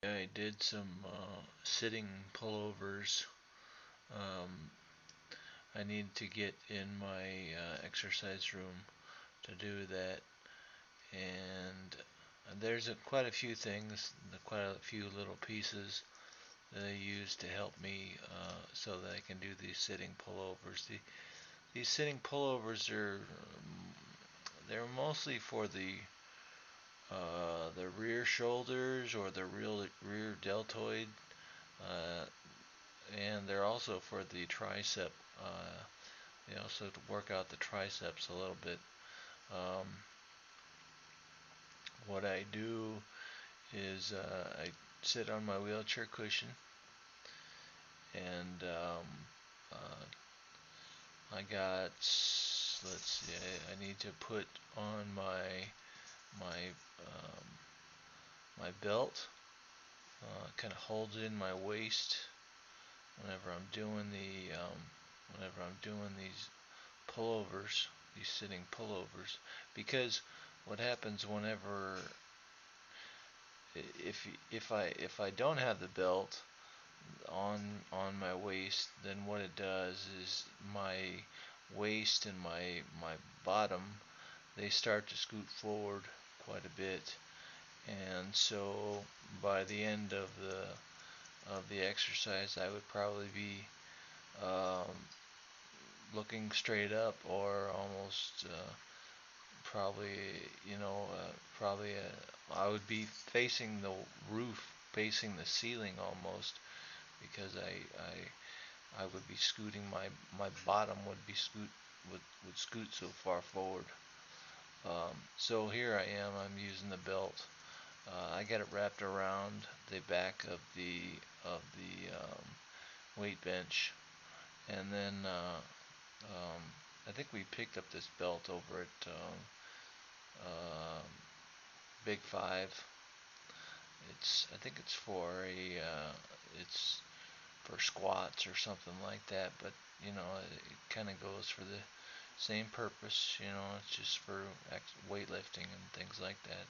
I did some sitting pullovers. Um, I need to get in my exercise room to do that, and there's quite a few things, quite a few little pieces that I use to help me so that I can do these sitting pullovers. These sitting pullovers are they're mostly for the rear shoulders or the rear deltoid, uh, and they're also for the tricep. Uh, they also work out the triceps a little bit. Um, what I do is I sit on my wheelchair cushion, and I got, let's see, I need to put on my um, my belt. Kind of holds in my waist whenever I'm doing these pullovers, these sitting pullovers, because what happens whenever if I don't have the belt on my waist, then what it does is my waist and my bottom, they start to scoot forward quite a bit, and so by the end of the exercise, I would probably be um, looking straight up, or almost probably, probably I would be facing the roof, facing the ceiling almost, because I would be scooting, my bottom would scoot so far forward. So here I am. I'm using the belt. I got it wrapped around the back of the weight bench, and then I think we picked up this belt over at Big Five. I think it's for squats or something like that, but it kind of goes for the same purpose. It's just for weightlifting and things like that.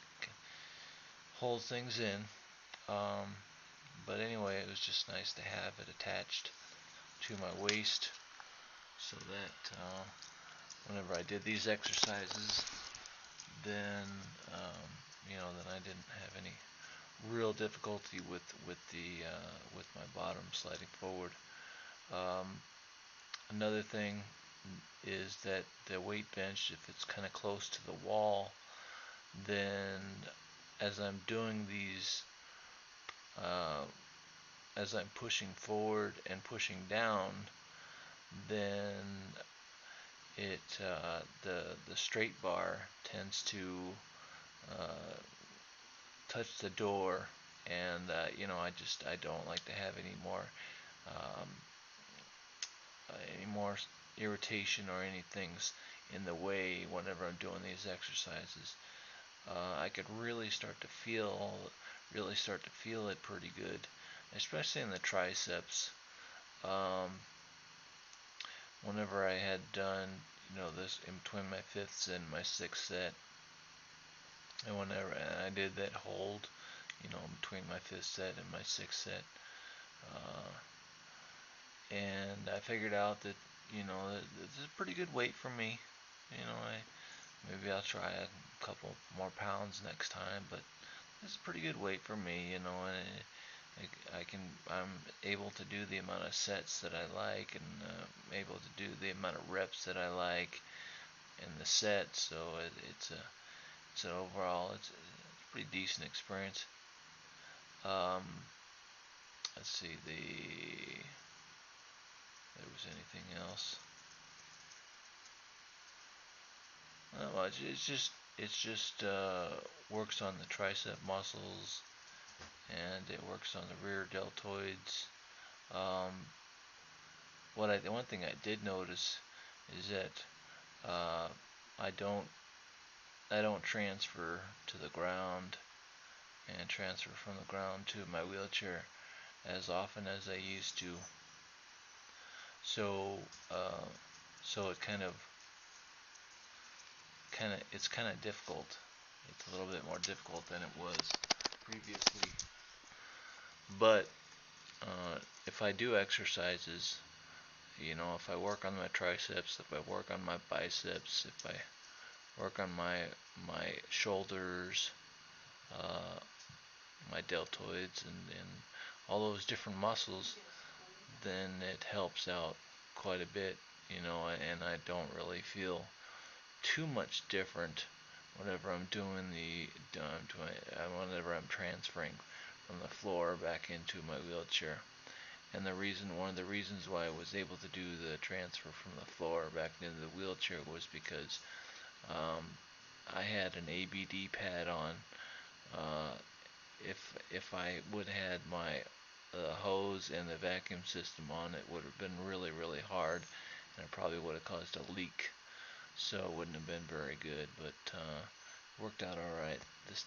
Hold things in. Um, but anyway, it was just nice to have it attached to my waist, so that whenever I did these exercises, then then I didn't have any real difficulty with my bottom sliding forward. Um, Another thing is that the weight bench, if it's kind of close to the wall, then as I'm doing these, uh, as I'm pushing forward and pushing down, then the straight bar tends to uh, touch the door, and I don't like to have um, any more irritation or anything in the way whenever I'm doing these exercises. I could really start to feel it pretty good, especially in the triceps. Um, Whenever I had done, this in between my fifths and my sixth set, and whenever I did that hold, between my fifth set and my sixth set, uh, and I figured out that, that this is a pretty good weight for me. Maybe I'll try a couple more pounds next time, but this is a pretty good weight for me, and I'm able to do the amount of sets that I like, and able to do the amount of reps that I like in the set. So overall it's a pretty decent experience. Um, let's see, there was anything else. Not much. It's just works on the tricep muscles, and it works on the rear deltoids. Um, the one thing I did notice is that I don't transfer to the ground and transfer from the ground to my wheelchair as often as I used to. So uh, so it's kind of difficult. It's a little bit more difficult than it was previously. But if I do exercises, if I work on my triceps, if I work on my biceps, if I work on my shoulders, uh, my deltoids, and all those different muscles, then it helps out quite a bit, and I don't really feel too much different whenever I'm doing whenever I'm transferring from the floor back into my wheelchair. And one of the reasons why I was able to do the transfer from the floor back into the wheelchair was because um, I had an ABD pad on. Uh, if I would have had my hose and the vacuum system on, it would have been really, really hard, and it probably would have caused a leak. So it wouldn't have been very good, but worked out all right this time.